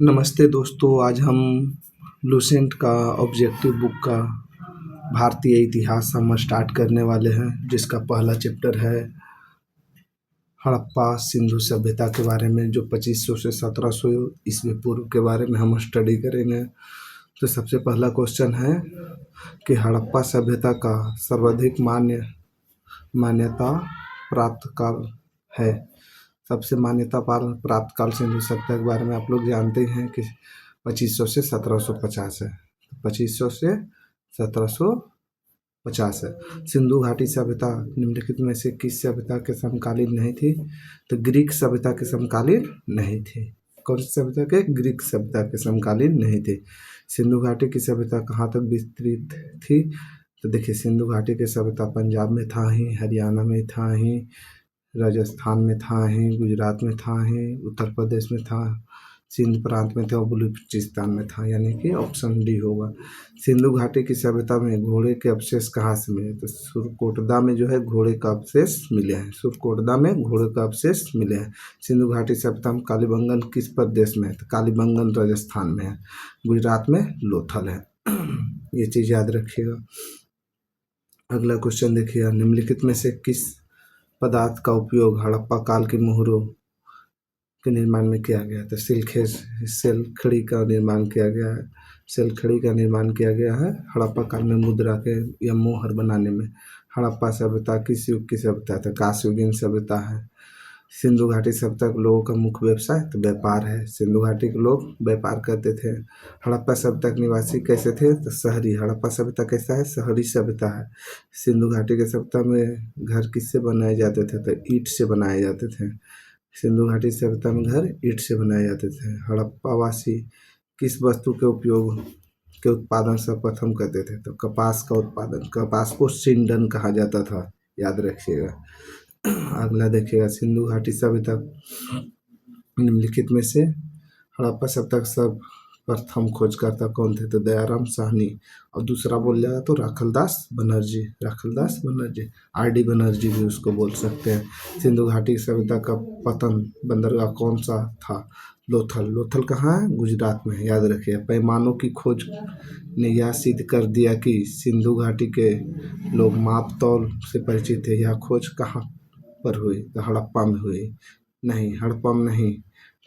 नमस्ते दोस्तों, आज हम लुसेंट का ऑब्जेक्टिव बुक का भारतीय इतिहास हम स्टार्ट करने वाले हैं, जिसका पहला चैप्टर है हड़प्पा सिंधु सभ्यता के बारे में, जो 2500 से 1700 ईस्वी पूर्व के बारे में हम स्टडी करेंगे। तो सबसे पहला क्वेश्चन है कि हड़प्पा सभ्यता का सर्वाधिक मान्यता प्राप्त काल है। सबसे मान्यता प्राप्त काल सिंधु सभ्यता के बारे में आप लोग जानते हैं कि 2500 से 1750 है। 2500 से 1750 है। सिंधु घाटी सभ्यता निम्नलिखित में से किस सभ्यता के समकालीन नहीं थी? तो ग्रीक सभ्यता के समकालीन नहीं थी। कौन सी सभ्यता के? ग्रीक सभ्यता के समकालीन नहीं थी। सिंधु घाटी की सभ्यता कहाँ तक विस्तृत थी? तो देखिए, सिंधु घाटी की सभ्यता पंजाब में था ही, हरियाणा में था ही, राजस्थान में था ही, गुजरात में था ही, उत्तर प्रदेश में था, सिंध प्रांत में था और बलूचिस्तान में था, यानी कि ऑप्शन डी होगा। सिंधु घाटी की सभ्यता में घोड़े के अवशेष कहाँ से मिले? तो सुरकोटदा में जो है घोड़े का अवशेष मिले हैं। सुरकोटदा में घोड़े का अवशेष मिले हैं। सिंधु घाटी सभ्यता में कालीबंगन किस प्रदेश में है? तो कालीबंगन राजस्थान में है। गुजरात में लोथल है। ये चीज़ याद रखिएगा। अगला क्वेश्चन देखिएगा, निम्नलिखित में से किस पदार्थ का उपयोग हड़प्पा काल के मोहरों के निर्माण में किया गया? तो सेलखड़ी का निर्माण किया गया है। सेलखड़ी का निर्माण किया गया है हड़प्पा काल में मुद्रा के या मोहर बनाने में। हड़प्पा सभ्यता किस युग की सभ्यता? तो कांस्ययुगीन सभ्यता है। सिंधु घाटी सभ्यता के लोगों का मुख्य व्यवसाय तो व्यापार है। सिंधु घाटी के लोग व्यापार करते थे। हड़प्पा सभ्यता के निवासी कैसे थे? तो शहरी। हड़प्पा सभ्यता कैसा है? शहरी सभ्यता है। सिंधु घाटी के सभ्यता में घर किससे बनाए जाते थे? तो ईंट से बनाए जाते थे। सिंधु घाटी सभ्यता में घर ईंट से बनाए जाते थे। हड़प्पावासी किस वस्तु के उपयोग के उत्पादन सर्वप्रथम करते थे? तो कपास का उत्पादन। कपास को सिंडन कहा जाता था, याद रखिएगा। अगला देखिएगा, सिंधु घाटी सभ्यता निम्नलिखित में से हड़प्पा सभ्यता का सर्वप्रथम खोजकर्ता कौन थे? तो दयाराम साहनी। और दूसरा बोल जाएगा तो राखलदास बनर्जी, आर.डी. बनर्जी भी उसको बोल सकते हैं। सिंधु घाटी सभ्यता का पतन बंदरगाह कौन सा था? लोथल कहाँ है? गुजरात में है, याद रखिए। पैमानों की खोज ने यह सिद्ध कर दिया कि सिंधु घाटी के लोग माप तौल से परिचित थे। यह खोज कहाँ पर हुई? तो हड़प्पा में हुई। नहीं, हड़प्पा में नहीं,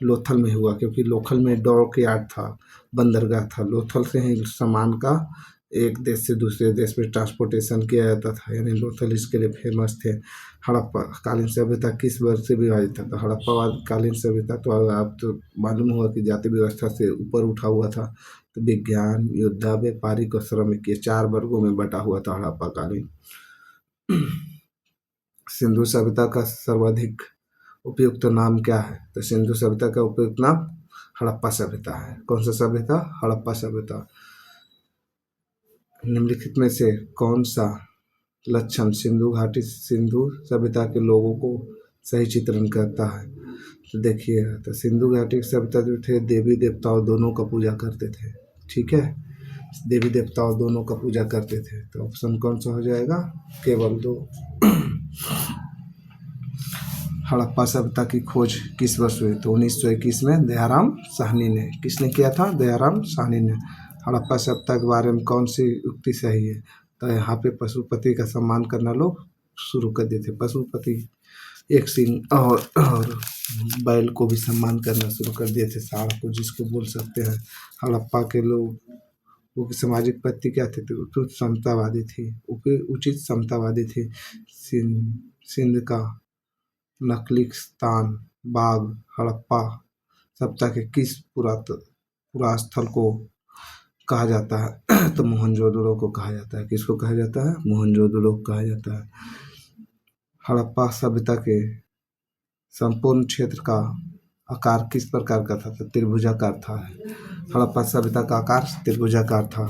लोथल में हुआ, क्योंकि लोथल में डॉक यार्ड था, बंदरगाह था। लोथल से ही सामान का एक देश से दूसरे देश में ट्रांसपोर्टेशन किया जाता था, यानी लोथल इसके लिए फेमस थे। हड़प्पा कालीन सभ्यता किस वर्ष से विभाजित था? तो हड़प्पा कालीन सभ्यता तो आप तो मालूम हुआ कि जाति व्यवस्था से ऊपर उठा हुआ था। तो विज्ञान, योद्धा, व्यापारिक और श्रमिक, ये 4 वर्गों में बटा हुआ था हड़प्पा कालीन। सिंधु सभ्यता का सर्वाधिक उपयुक्त नाम क्या है? तो सिंधु सभ्यता का उपयुक्त नाम हड़प्पा सभ्यता है। कौन सा सभ्यता? हड़प्पा सभ्यता। निम्नलिखित में से कौन सा लक्षण सिंधु सभ्यता के लोगों को सही चित्रण करता है? तो देखिए, तो सिंधु घाटी सभ्यता जो थे, देवी देवताओं दोनों का पूजा करते थे। ठीक है, देवी देवताओं दोनों का पूजा करते थे। तो ऑप्शन कौन सा हो जाएगा? केवल 2। हड़प्पा सभ्यता की खोज किस वर्ष हुई? तो 1921 में दयाराम साहनी ने। किसने किया था? दयाराम साहनी ने। हड़प्पा सभ्यता के बारे में कौन सी युक्ति सही है? तो यहाँ पे पशुपति का सम्मान करना लोग शुरू कर दिए थे। पशुपति एक सिंह और बैल को भी सम्मान करना शुरू कर दिए थे, साड़ को जिसको बोल सकते हैं। हड़प्पा के लोग वो सामाजिक पद्धति क्या थी? तो समतावादी थी, उचित समतावादी थी। सिंध का नखलिस्तान बाग हड़प्पा सभ्यता के किस पुरास्थल को कहा जाता है? तो मोहनजोदड़ो को कहा जाता है। किसको कहा जाता है? मोहनजोदड़ो को कहा जाता है। हड़प्पा सभ्यता के संपूर्ण क्षेत्र का आकार किस प्रकार का था? तो त्रिभुजाकार था। हड़प्पा सभ्यता का आकार त्रिभुजाकार था।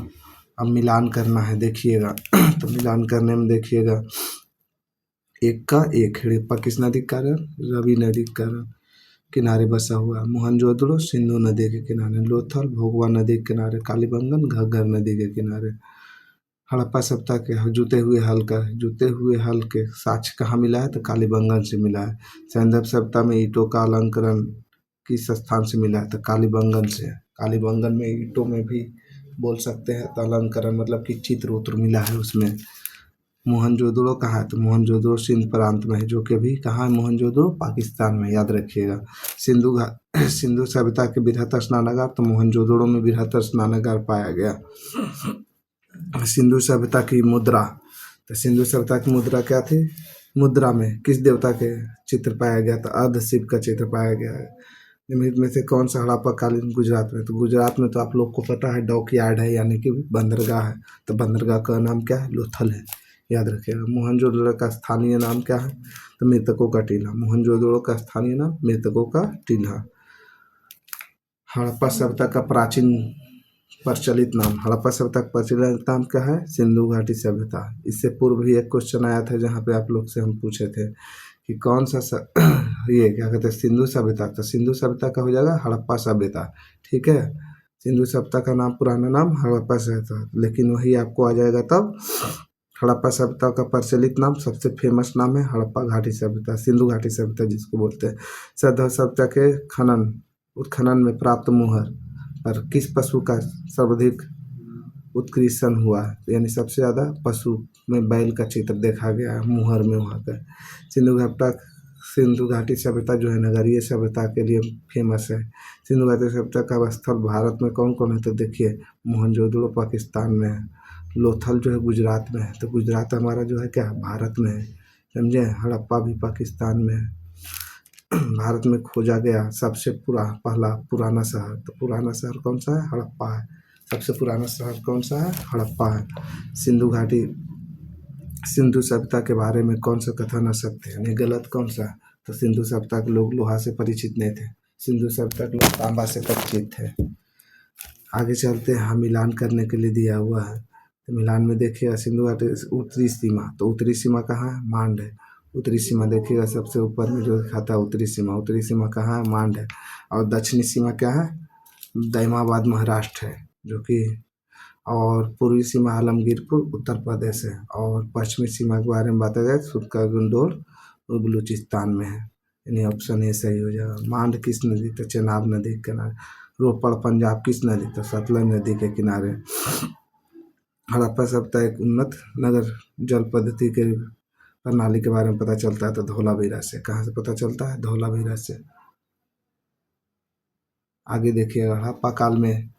अब मिलान करना है, देखिएगा। तो मिलान करने में देखिएगा, एक का एक हड़प्पा किस नदी के कारण? रवि नदी के कारण किनारे बसा हुआ। मोहनजोदड़ो सिंधु नदी के किनारे। लोथल भोगवा नदी के किनारे। कालीबंगन घग्गर नदी के किनारे। हड़प्पा सभ्यता के जुते हुए हल के साक्ष्य कहाँ मिला है? तो कालीबंगन से मिला है। सैंधव सभ्यता में ईंटों का अलंकरण किस स्थान से मिला है? तो कालीबंगन से। कालीबंगन में ईंटों में भी बोल सकते हैं, तो अलंकरण मतलब कि चित्र उत्र मिला है उसमें। मोहनजोदड़ो कहाँ है? तो मोहनजोदड़ो सिंध प्रांत में है, जो कि अभी कहाँ है? मोहनजोदड़ो पाकिस्तान में, याद रखिएगा। सिंधु सभ्यता के बृहत स्नानागार, तो मोहनजोदड़ो में बृहत स्नानागार पाया गया। सिंधु सभ्यता की मुद्रा, तो सिंधु सभ्यता की मुद्रा क्या थी? मुद्रा में किस देवता के चित्र पाया गया? तो अर्ध शिव का चित्र पाया गया है। निम्नलिखित में से कौन सा हड़प्पा कालीन गुजरात में? तो गुजरात में तो आप लोग को पता है डॉक यार्ड है, यानी कि बंदरगाह है। तो बंदरगाह का नाम क्या है? लोथल है, याद रखिएगा। मोहनजोदड़ो का स्थानीय नाम क्या है? तो मृतकों का टीला। मोहनजोदड़ो का स्थानीय नाम मृतकों का टीला। हड़प्पा सभ्यता का प्राचीन प्रचलित नाम, हड़प्पा सभ्यता का प्रचलित नाम क्या है? सिंधु घाटी सभ्यता। इससे पूर्व भी एक क्वेश्चन आया था जहाँ पे आप लोग से हम पूछे थे कि कौन सा ये क्या कहते हैं? सिंधु सभ्यता। तो सिंधु सभ्यता का हो जाएगा हड़प्पा सभ्यता, ठीक है। सिंधु सभ्यता का नाम, पुराना नाम हड़प्पा सभ्यता, लेकिन वही आपको आ जाएगा तब। हड़प्पा सभ्यता का प्रचलित नाम, सबसे फेमस नाम है हड़प्पा घाटी सभ्यता, सिंधु घाटी सभ्यता जिसको बोलते हैं। सिंधु सभ्यता के उत्खनन में प्राप्त मुहर पर किस पशु का सर्वाधिक उत्कृष्टन हुआ है? यानी सबसे ज़्यादा पशु में बैल का चित्र देखा गया है मुहर में वहाँ पे। सिंधु घाटी सभ्यता जो है नगरीय सभ्यता के लिए फेमस है। सिंधु घाटी सभ्यता का स्थल भारत में कौन कौन है? तो देखिए, मोहनजोदड़ो पाकिस्तान में है, लोथल जो है गुजरात में है। तो गुजरात हमारा जो है क्या, भारत में है, समझे। हड़प्पा भी पाकिस्तान में है। भारत में खोजा गया सबसे पहला पुराना शहर, तो पुराना शहर कौन सा है? हड़प्पा है। सबसे पुराना शहर कौन सा है? हड़प्पा है। सिंधु सभ्यता के बारे में कौन सा कथन असत्य है, यानी गलत कौन सा? तो सिंधु सभ्यता के लोग लोहा से परिचित नहीं थे, सिंधु सभ्यता के लोग तांबा से परिचित थे। आगे चलते हैं, मिलान करने के लिए दिया हुआ है। तो मिलान में देखिएगा सिंधु घाटी उत्तरी सीमा, तो उत्तरी सीमा कहाँ है? मांड है। उत्तरी सीमा देखिएगा सबसे ऊपर में जो दिखाता है उत्तरी सीमा कहाँ है? मांड है। और दक्षिणी सीमा क्या है? दैमाबाद महाराष्ट्र है जो कि, और पूर्वी सीमा आलमगीरपुर उत्तर प्रदेश है। और पश्चिमी सीमा के बारे में बात जाए सुरका गुंडोर और बलूचिस्तान में है, यानी ऑप्शन ए सही हो जाएगा। मांड किस नदी? तो चेनाब नदी के किनारे। रोपड़ पंजाब किस नदी? तो सतलज नदी के किनारे। हड़प्पा सभ्यता एक उन्नत नगर जल पद्धति के प्रणाली के बारे में पता चलता है, तो धौलावीरा से। कहाँ से पता चलता है? धौलावीरा से। आगे देखिएगा, हड़प्पा काल में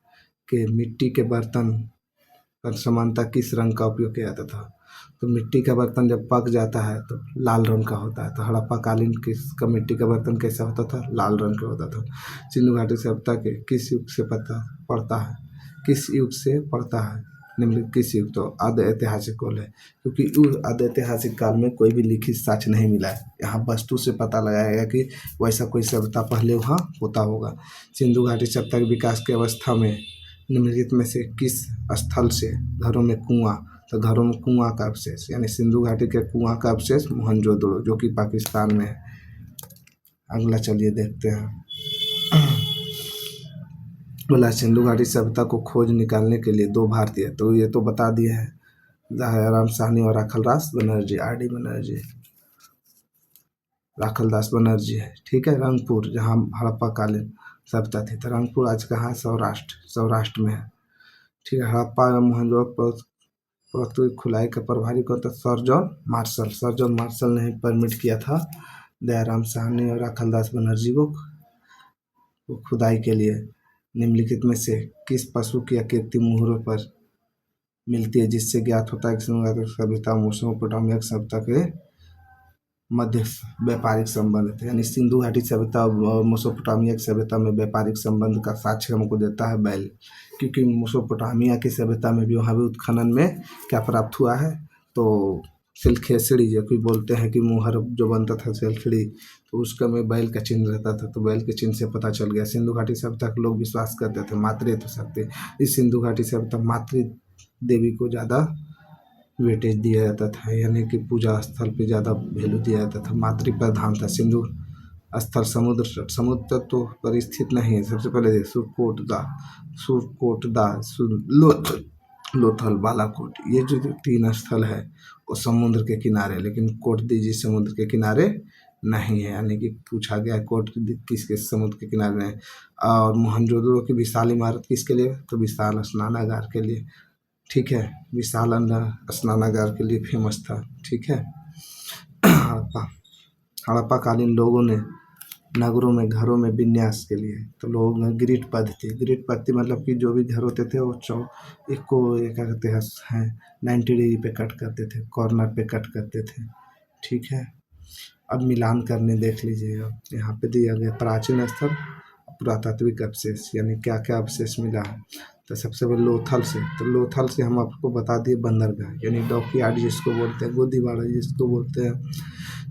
के मिट्टी के बर्तन पर समानता किस रंग का उपयोग किया जाता था? तो मिट्टी का बर्तन जब पक जाता है तो लाल रंग का होता है। तो हड़प्पा कालीन किसका मिट्टी का बर्तन कैसा होता था? लाल रंग का होता था। सिंधु घाटी सभ्यता के किस युग से पड़ता है? किस युग से पड़ता है? निम्नलिखित किस युग? तो आद्य ऐतिहासिक काल है, क्योंकि उस आद्य ऐतिहासिक काल में कोई भी लिखित साक्ष्य नहीं मिला है। यहाँ वस्तु से पता लगाएगा कि वैसा कोई सभ्यता पहले वहाँ होता होगा। सिंधु घाटी सभ्यता के विकास की अवस्था में निम्नलिखित में से किस स्थल से घरों में कुआं? तो घरों में कुआं का अवशेष, यानी सिंधु घाटी के कुआं का अवशेष मोहनजोदड़ो जो कि पाकिस्तान में है। अगला चलिए देखते हैं। बोला सिंधु घाटी सभ्यता को खोज निकालने के लिए 2 भारतीय, तो ये तो बता दिए हैं, दयाराम साहनी और राखलदास बनर्जी, आर.डी. बनर्जी, राखलदास बनर्जी है, ठीक है। रंगपुर जहाँ हड़प्पा कालीन सभ्यता थी, तो रंगपुर आज कहाँ है? सौराष्ट्र में है, ठीक है। हड़प्पा एवं मोहनजोदड़ो पर खुदाई का प्रभारी कौन था? सर जॉन मार्शल ने परमिट किया था दयाराम साहनी और राखलदास बनर्जी को खुदाई के लिए। निम्नलिखित में से किस पशु की आकृति मुहरों पर मिलती है जिससे ज्ञात होता है कि सिंधु घाटी सभ्यता मेसोपोटामिया सभ्यता के मध्य व्यापारिक संबंध थे? यानी सिंधु घाटी सभ्यता और मेसोपोटामिया की सभ्यता में व्यापारिक संबंध का साक्ष्य हमको देता है बैल, क्योंकि मेसोपोटामिया की सभ्यता में भी वहाँ भी उत्खनन में क्या प्राप्त हुआ है? तो सिलखेसड़ी, जो कि बोलते हैं कि मुहर जो बनता था सिलखेड़ी, तो उसका में बैल का चिन्ह रहता था, तो बैल के चिन्ह से पता चल गया। सिंधु घाटी सभ्यता के लोग विश्वास करते थे मातृत्व शक्ति। इस सिंधु घाटी सभ्यता मातृ देवी को ज़्यादा वेटेज दिया जाता था, यानी कि पूजा स्थल पे ज़्यादा वैल्यू दिया जाता था, मातृ प्रधान था। सिंधु स्थल समुद्र तट तो पर स्थित नहीं है। सबसे पहले लोथल, बालाकोट, ये जो 3 स्थल है वो समुद्र के किनारे, लेकिन कोट दीजिए समुद्र के किनारे नहीं है, यानी कि पूछा गया है कोर्ट किसके समुद्र के किनारे है। और मोहनजोदड़ो की विशाल इमारत किसके लिए, तो विशाल स्नानागार के लिए। ठीक है, विशाल स्नानागार के लिए फेमस था। ठीक है। हड़प्पा हड़प्पा कालीन लोगों ने नगरों में घरों में विन्यास के लिए तो लोग में ग्रिड पद्धति, ग्रिड पद्धति मतलब कि जो भी घर होते थे वो एक को ये क्या कहते हैं 90 डिग्री पे कट करते थे, कॉर्नर पे कट करते थे। ठीक है। अब मिलान करने देख लीजिए, अब यहाँ पे दिया गया प्राचीन स्थल पुरातात्विक अवशेष, यानी क्या क्या अवशेष मिला है। तो सबसे पहले लोथल से, तो लोथल से हम आपको बता दिए बंदरगाह यानी डॉकयार्ड जिसको बोलते हैं, गोदीबाड़ा जिसको बोलते हैं।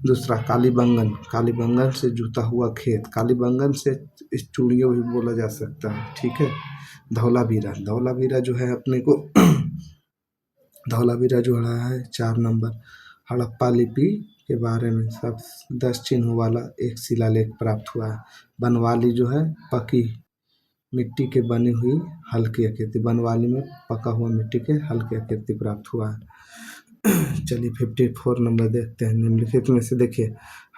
दूसरा कालीबंगन, कालीबंगन से जुता हुआ खेत, कालीबंगन से इस चूड़ियों भी बोला जा सकता है। ठीक है। धौलावीरा, धौलावीरा जो है अपने को धौलावीरा जो रहा है 4 नंबर। हड़प्पा लिपि के बारे में सब 10 चिन्हों वाला एक शिलालेख प्राप्त हुआ है। बनवाली जो है पकी मिट्टी के बनी हुई हल्की आकृति, बनवाली में पका हुआ मिट्टी के हल्की आकृति प्राप्त हुआ है। चलिए 54 नंबर देखते हैं। निम्नलिखित में से देखिए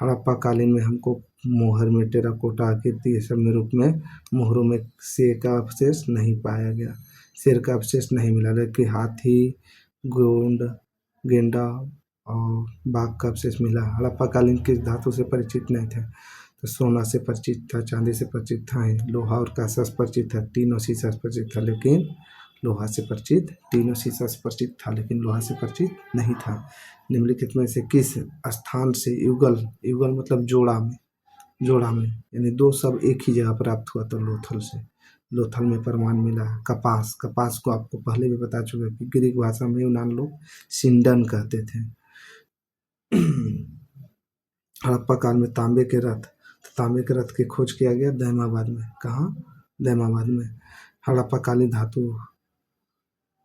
हड़प्पा कालीन में हमको मोहर में टेराकोटा आकृति ये सब में रूप में मोहरों में शेर का अवशेष नहीं पाया गया, शेर का अवशेष नहीं मिला, लेकिन हाथी, गोंड, गेंडा और बाघ का अवशेष मिला। हड़प्पा कालीन किस धातु से परिचित नहीं थे, तो सोना से परिचित था, चांदी से परिचित था, लोहा और कांसा से परिचित था, तीनों शीशा से परिचित था, लेकिन लोहा से परिचित, तीनों शीशा से परिचित था लेकिन लोहा से परिचित नहीं था। निम्नलिखित में से किस स्थान से युगल, युगल मतलब जोड़ा में यानी दो सब एक ही जगह प्राप्त हुआ, तो लोथल से, लोथल में प्रमाण मिला है। कपास, कपास को आपको पहले भी बता चुके कि ग्रीक भाषा में यूनान लोग सिंडन कहते थे। हड़प्पा काल में तांबे के रथ, तो तांबे के रथ की खोज किया गया दैमाबाद में। कहाँ, दैमाबाद में। हड़प्पा कालीन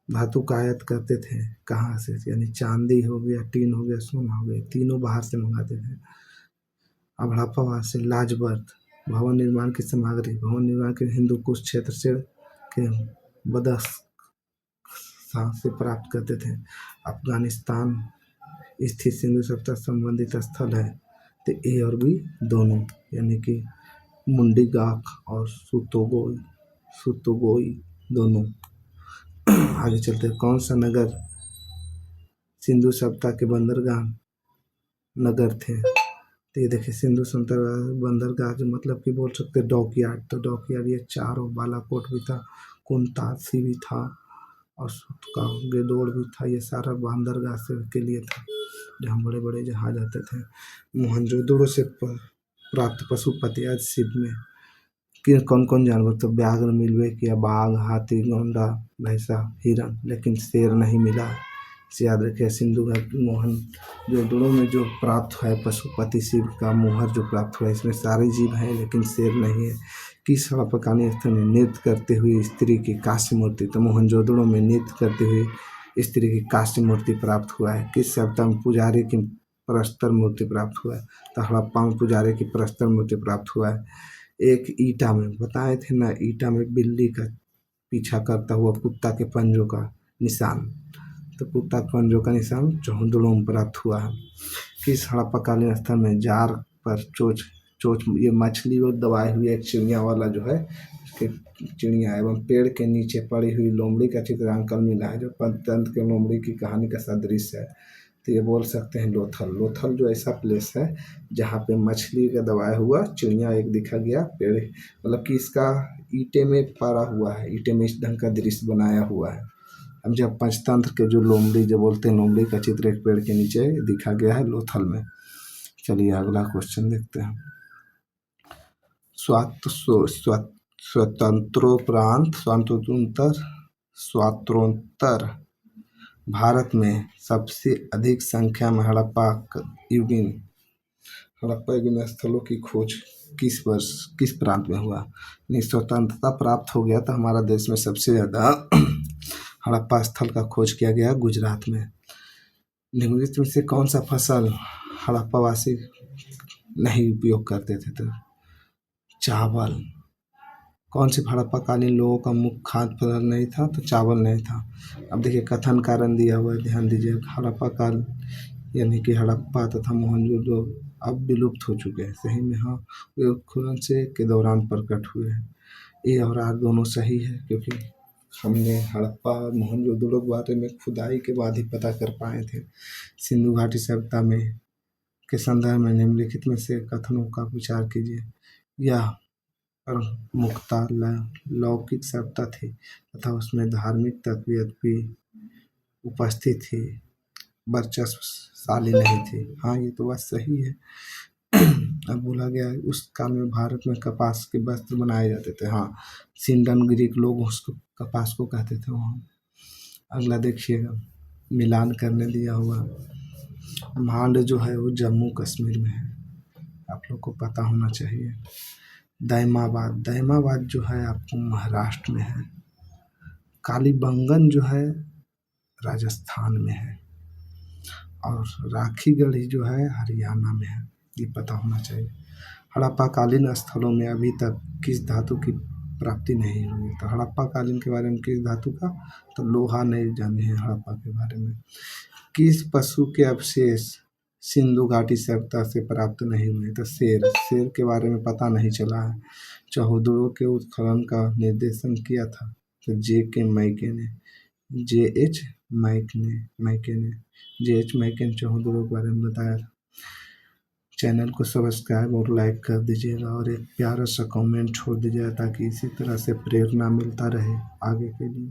धातु का आयात करते थे, कहाँ से, यानी चांदी हो गया, टीन हो गया, सोना हो गया, तीनों बाहर से मंगाते थे। अब हड़प्पा से लाजवर्थ भवन निर्माण की सामग्री, भवन निर्माण के हिंदू कुश क्षेत्र से के बदख्शां से प्राप्त करते थे। अफगानिस्तान स्थित सिंधु सभ्यता संबंधित स्थल है, तो ए और बी दोनों, यानी कि मुंडी गाख और सुतोगोई दोनों। आगे चलते हैं। कौन सा नगर सिंधु सभ्यता के बंदरगाह नगर थे, तो ये देखिए सिंधु सभ्यता बंदरगाह जो मतलब कि बोल सकते हैं डॉकयार्ड, तो डॉकयार्ड ये चारों, बालाकोट भी था, कुंतासी भी था और सुतका गेदोड़ भी था, ये सारा बंदरगाह से के लिए था जहाँ बड़े बड़े जहाज आते थे। मोहनजोदड़ो से प्राप्त पशुपति आज शिव में कि कौन कौन जानवर, तो व्याघ्र मिलवे किया, बाघ, हाथी, गौंडा, भैंसा, हिरन, लेकिन शेर नहीं मिला। इसे याद रखिए। सिंधु मोहनजोदड़ो में जो प्राप्त हुआ है पशुपति शिव का मोहर जो प्राप्त हुआ है, इसमें सारे जीव हैं लेकिन शेर नहीं है। किस हड़प्पा कालीन स्थल में नृत्य करते हुए स्त्री की कांस्य मूर्ति, तो मोहनजोदड़ो में नृत्य करते हुए स्त्री की कांस्य मूर्ति प्राप्त हुआ है। किस सभ्यता में पुजारी की प्रस्तर मूर्ति प्राप्त हुआ है, तो हड़प्पा में पुजारी की प्रस्तर मूर्ति प्राप्त हुआ है। एक ईटा में बताए थे ना, ईटा में बिल्ली का पीछा करता हुआ कुत्ता के पंजों का निशान, तो कुत्ता के पंजों का निशान जोहड़ों में प्राप्त हुआ है। किस हड़प्पा कालीन स्थल में जार पर चोच ये मछली और दबाई हुई एक चिड़िया वाला जो है, चिड़िया एवं पेड़ के नीचे पड़ी हुई लोमड़ी का चित्रांकन मिला है, जो पंचतंत्र के लोमड़ी की कहानी का सदृश है। तो ये बोल सकते हैं लोथल, लोथल जो ऐसा प्लेस है जहाँ पे मछली का दबाया हुआ चिड़िया एक दिखा गया, पेड़ मतलब कि इसका ईंटे में पारा हुआ है, ईंटे में इस ढंग का दृश्य बनाया हुआ है। अब जब पंचतंत्र के जो लोमड़ी जो बोलते हैं, लोमड़ी का चित्र एक पेड़ के नीचे दिखा गया है लोथल में। चलिए अगला क्वेश्चन देखते हैं। स्वातंत्रोत्तर भारत में सबसे अधिक संख्या में हड़प्पा युगीन स्थलों की खोज किस वर्ष किस प्रांत में हुआ। स्वतंत्रता प्राप्त हो गया तो हमारा देश में सबसे ज़्यादा हड़प्पा स्थल का खोज किया गया गुजरात में। निम्नलिखित में से कौन सा फसल हड़प्पावासी नहीं उपयोग करते थे, तो चावल। कौन से हड़प्पा कालीन लोगों का मुख्य खाद्य पदार्थ नहीं था, तो चावल नहीं था। अब देखिए कथन कारण दिया हुआ है, ध्यान दीजिए। हड़प्पा काल यानी कि हड़प्पा तथा मोहनजोदड़ो अब विलुप्त हो चुके हैं। सही में हाँ, वे उत्खनन से के दौरान प्रकट हुए हैं। ए और आर दोनों सही है, क्योंकि हमने हड़प्पा और मोहनजोदड़ो के बारे में खुदाई के बाद ही पता कर पाए थे। सिंधु घाटी सभ्यता में के संदर्भ में निम्नलिखित में से कथनों का विचार कीजिए। यह प्रमुखतः लौकिक सभ्यता थी तथा उसमें धार्मिक तत्वियत भी उपस्थित थी, वर्चस्वशाली नहीं थी। हाँ, ये तो बात सही है। अब बोला गया है उस काल में भारत में कपास के वस्त्र बनाए जाते थे। हाँ, सिंडन ग्रीक लोग उसको कपास को कहते थे वहाँ। अगला देखिएगा, मिलान करने दिया हुआ। भांड जो है वो जम्मू कश्मीर में है, आप लोग को पता होना चाहिए। दैमाबाद जो है आपको महाराष्ट्र में है। कालीबंगन जो है राजस्थान में है, और राखीगढ़ी जो है हरियाणा में है, ये पता होना चाहिए। हड़प्पाकालीन स्थलों में अभी तक किस धातु की प्राप्ति नहीं हुई। तो हड़प्पाकालीन के बारे में किस धातु का, तो लोहा नहीं जाने हैं हड़प्पा के बारे में। किस पशु के अवशेष सिंधु घाटी सभ्यता से प्राप्त नहीं हुए, तो शेर के बारे में पता नहीं चला है। चौहद्दरों के उत्खनन का निर्देशन किया था, तो जे एच मैके ने चौहद्दरों के बारे में बताया था। चैनल को सब्सक्राइब और लाइक कर दीजिएगा और एक प्यारा सा कमेंट छोड़ दीजिएगा, ताकि इसी तरह से प्रेरणा मिलता रहे आगे के लिए।